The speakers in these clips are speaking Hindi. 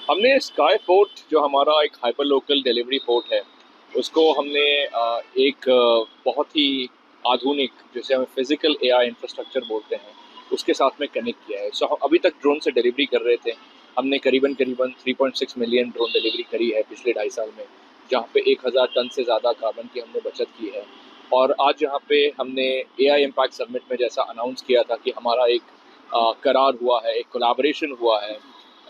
हमने स्काई पोर्ट जो हमारा एक हाइपर लोकल डिलीवरी पोर्ट है उसको हमने एक बहुत ही आधुनिक जिसे हम फिजिकल एआई इंफ्रास्ट्रक्चर बोलते हैं उसके साथ में कनेक्ट किया है। सो हम अभी तक ड्रोन से डिलीवरी कर रहे थे। हमने करीबन करीबन 3.6 मिलियन ड्रोन डिलीवरी करी है पिछले 2.5 साल में, जहाँ पे 1,000 टन से ज़्यादा कार्बन की हमने बचत की है। और आज यहाँ पे हमने एआई इम्पैक्ट समिट में जैसा अनाउंस किया था कि हमारा एक करार हुआ है, एक कोलैबोरेशन हुआ है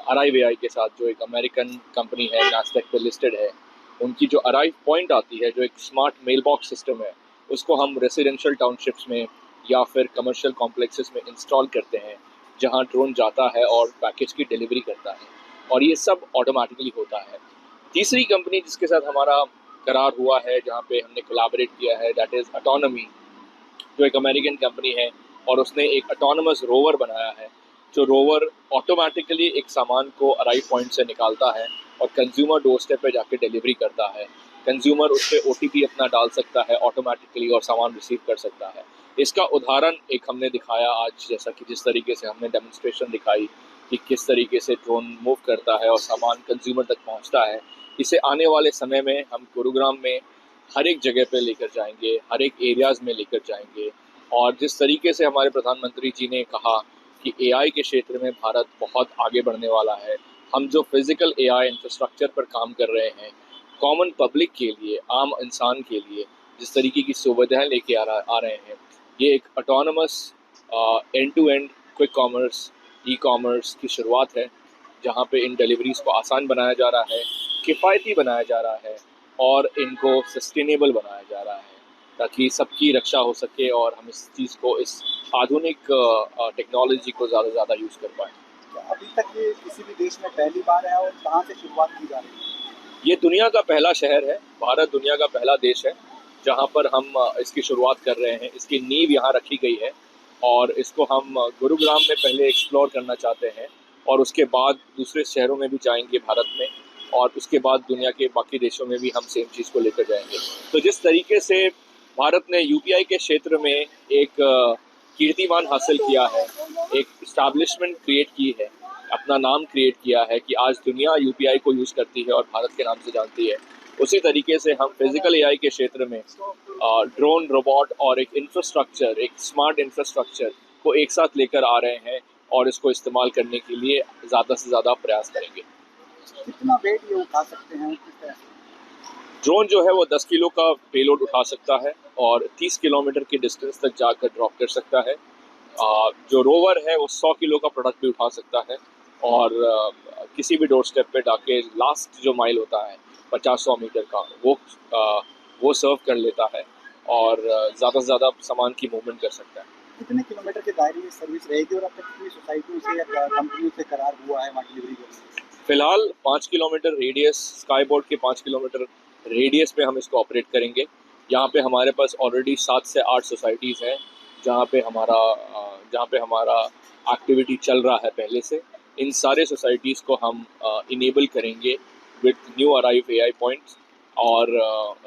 अराइव एआई के साथ, जो एक अमेरिकन कंपनी है, नास्डेक पे लिस्टेड है। उनकी जो अराइव पॉइंट आती है, जो एक स्मार्ट मेल बॉक्स सिस्टम है, उसको हम रेसिडेंशियल टाउनशिप्स में या फिर कमर्शियल कॉम्प्लेक्सेस में इंस्टॉल करते हैं, जहां ड्रोन जाता है और पैकेज की डिलीवरी करता है, और ये सब ऑटोमेटिकली होता है। तीसरी कंपनी जिसके साथ हमारा करार हुआ है, जहाँ पे हमने कोलैबोरेट किया है, दैट इज़ ऑटोनॉमी, जो एक अमेरिकन कंपनी है, और उसने एक ऑटोनमस रोवर बनाया है। जो रोवर ऑटोमेटिकली एक सामान को अराइव पॉइंट से निकालता है और कंज्यूमर डोर स्टेप पे जाके डिलीवरी करता है। कंज्यूमर उस पर ओटीपी अपना डाल सकता है ऑटोमेटिकली और सामान रिसीव कर सकता है। इसका उदाहरण एक हमने दिखाया आज, जैसा कि जिस तरीके से हमने डेमोन्स्ट्रेशन दिखाई कि किस तरीके से ड्रोन मूव करता है और सामान कंज्यूमर तक पहुंचता है। इसे आने वाले समय में हम गुरुग्राम में हर एक जगह पे लेकर जाएंगे, हर एक एरियाज़ में लेकर जाएंगे। और जिस तरीके से हमारे प्रधानमंत्री जी ने कहा कि एआई के क्षेत्र में भारत बहुत आगे बढ़ने वाला है, हम जो फिजिकल एआई इंफ्रास्ट्रक्चर पर काम कर रहे हैं, कॉमन पब्लिक के लिए, आम इंसान के लिए जिस तरीके की सुविधाएं लेके आ रहे हैं, ये एक autonomous end to end quick commerce, e commerce की शुरुआत है, जहाँ पे इन डिलीवरीज़ को आसान बनाया जा रहा है, किफ़ायती बनाया जा रहा है, और इनको सस्टेनेबल बनाया जा रहा है, ताकि सबकी रक्षा हो सके और हम इस चीज़ को, इस आधुनिक टेक्नोलॉजी को ज़्यादा से ज़्यादा यूज़ कर पाएँ। क्या अभी तक ये किसी भी देश में पहली बार है और कहाँ से शुरुआत की जा रही है? ये दुनिया का पहला शहर है, भारत दुनिया का पहला देश है जहाँ पर हम इसकी शुरुआत कर रहे हैं। इसकी नींव यहाँ रखी गई है और इसको हम गुरुग्राम में पहले एक्सप्लोर करना चाहते हैं, और उसके बाद दूसरे शहरों में भी जाएंगे भारत में, और उसके बाद दुनिया के बाकी देशों में भी हम सेम चीज़ को लेकर जाएंगे। तो जिस तरीके से भारत ने यूपीआई के क्षेत्र में एक कीर्तिमान हासिल किया है, एक इस्टेब्लिशमेंट क्रिएट की है, अपना नाम क्रिएट किया है कि आज दुनिया यूपीआई को यूज़ करती है और भारत के नाम से जानती है, उसी तरीके से हम फिजिकल एआई के क्षेत्र में ड्रोन, रोबोट और एक इंफ्रास्ट्रक्चर, एक स्मार्ट इंफ्रास्ट्रक्चर को एक साथ लेकर आ रहे हैं, और इसको इस्तेमाल करने के लिए ज़्यादा से ज़्यादा प्रयास करेंगे। कितना वेट ये उठा सकते हैं किस तरह से? ड्रोन जो है वो 10 किलो का पेलोड उठा सकता है और 30 किलोमीटर की डिस्टेंस तक जाकर ड्रॉप कर सकता है। जो रोवर है वो 100 किलो का प्रोडक्ट भी उठा सकता है, और किसी भी डोर स्टेप पे जाके लास्ट जो माइल होता है 50-100 मीटर का, वो सर्व कर लेता है, और ज़्यादा से ज़्यादा सामान की मूवमेंट कर सकता है। कितने किलोमीटर के दायरे में सर्विस रहेगी और अब तक कितनी सोसाइटियों से या कंपनियों से करार हुआ है वहाँ डिलीवरी के लिए? फिलहाल 5 किलोमीटर रेडियस, स्काई बोर्ड के 5 किलोमीटर रेडियस पे हम इसको ऑपरेट करेंगे। यहाँ पे हमारे पास ऑलरेडी 7 से 8 सोसाइटीज़ हैं जहाँ पे हमारा एक्टिविटी चल रहा है पहले से। इन सारे सोसाइटीज़ को हम इनेबल करेंगे with new arrive AI points और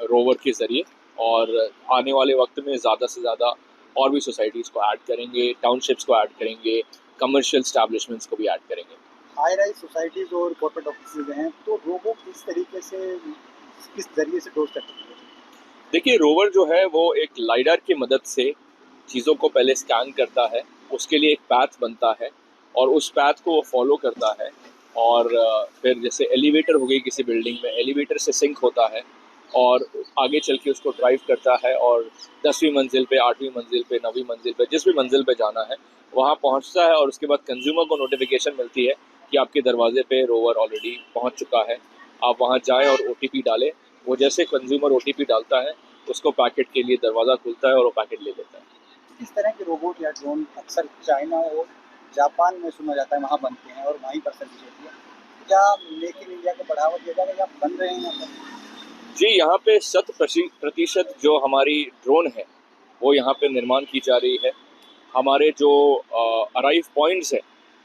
रोवर के ज़रिए, और आने वाले वक्त में ज़्यादा से ज़्यादा और भी सोसाइटीज़ को ऐड करेंगे, टाउनशिप्स को ऐड करेंगे, कमर्शियल स्टैब्लिशमेंट्स को भी ऐड करेंगे। हाई राइज सोसाइटीज़ और कॉर्पोरेट ऑफिसेज हैं, तो रोबो किस तरीके से, किस ज़रिए से डोर स्टेप तक पहुँचे? देखिए, रोवर जो है वो एक लाइडर की मदद से चीज़ों को पहले स्कैन करता है, उसके लिए एक पैथ बनता है, और उस पैथ को वो फॉलो करता है, और फिर जैसे एलिवेटर हो गई किसी बिल्डिंग में, एलिवेटर से सिंक होता है और आगे चल के उसको ड्राइव करता है, और 10वीं मंजिल पे, 8वीं मंजिल पे, 9वीं मंजिल पे, जिस भी मंजिल पे जाना है वहाँ पहुँचता है, और उसके बाद कंज्यूमर को नोटिफिकेशन मिलती है कि आपके दरवाजे पे रोवर ऑलरेडी पहुँच चुका है, आप वहाँ जाएँ और ओटीपी डालें। वो जैसे कंज्यूमर ओटीपी डालता है, उसको पैकेट के लिए दरवाज़ा खुलता है और वो पैकेट ले लेता है। इस तरह के रोबोट या ड्रोन अक्सर चाइना और जापान में सुना जाता है, वहाँ बनते हैं और वहीं पर सर्विस होती है। क्या मेक इन इंडिया को बढ़ावा दिया जाएगा या बन रहे हैं यहाँ पर? जी, यहाँ पे 100% जो हमारी ड्रोन है वो यहाँ पे निर्माण की जा रही है। हमारे जो अराइव पॉइंट्स हैं,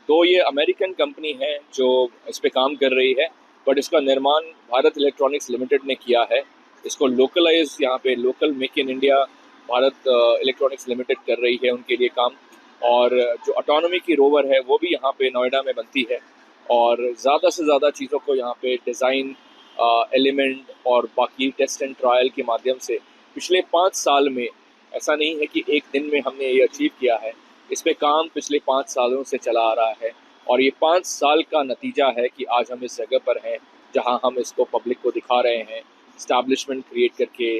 तो ये अमेरिकन कंपनी है जो इस पे काम कर रही है, बट इसका निर्माण भारत इलेक्ट्रॉनिक्स लिमिटेड ने किया है। इसको लोकलाइज, यहाँ पे local make in India Bharat electronics limited कर रही है उनके लिए काम। और जो ऑटोनॉमी की रोवर है वो भी यहाँ पे नोएडा में बनती है, और ज़्यादा से ज़्यादा चीज़ों को यहाँ पे डिज़ाइन एलिमेंट और बाकी टेस्ट एंड ट्रायल के माध्यम से पिछले 5 साल में, ऐसा नहीं है कि एक दिन में हमने ये अचीव किया है, इस पे काम पिछले 5 सालों से चला आ रहा है और ये 5 साल का नतीजा है कि आज हम इस जगह पर हैं जहाँ हम इसको पब्लिक को दिखा रहे हैं, इस्टेब्लिशमेंट क्रिएट करके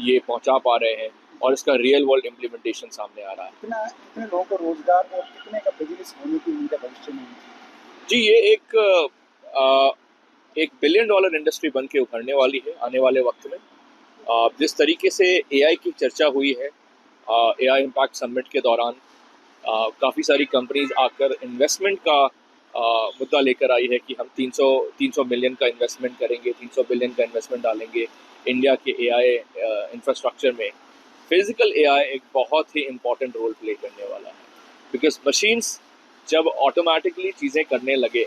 ये पहुँचा पा रहे हैं और इसका रियल वर्ल्ड इम्प्लीमेंटेशन सामने आ रहा है। कितने लोगों को रोजगार और कितने का बिजनेस होने की उम्मीद है भविष्य में? जी, ये एक बिलियन डॉलर इंडस्ट्री बन के उभरने वाली है आने वाले वक्त में। जिस तरीके से एआई की चर्चा हुई है एआई इम्पैक्ट समिट के दौरान, काफ़ी सारी कंपनीज आकर इन्वेस्टमेंट का मुद्दा लेकर आई है कि हम 300 मिलियन का इन्वेस्टमेंट करेंगे, 300 बिलियन का इन्वेस्टमेंट डालेंगे इंडिया के एआई इंफ्रास्ट्रक्चर में। फिजिकल एआई एक बहुत ही इम्पॉर्टेंट रोल प्ले करने वाला है, बिकॉज मशीन्स जब ऑटोमेटिकली चीज़ें करने लगे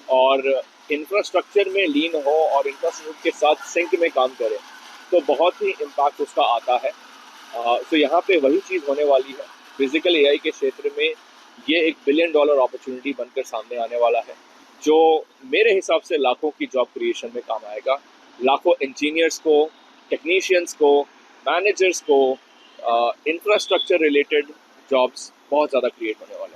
और इंफ्रास्ट्रक्चर में लीन हो और इंफ्रास्ट्रक्चर के साथ सिंक में काम करे, तो बहुत ही इम्पैक्ट उसका आता है। तो यहाँ पे वही चीज़ होने वाली है फिजिकल एआई के क्षेत्र में। ये एक बिलियन डॉलर अपॉर्चुनिटी बनकर सामने आने वाला है, जो मेरे हिसाब से लाखों की जॉब क्रिएशन में काम आएगा। लाखों इंजीनियर्स को, टेक्नीशियंस को, मैनेजर्स को, इंफ्रास्ट्रक्चर रिलेटेड जॉब्स बहुत ज़्यादा क्रिएट होने वाले हैं।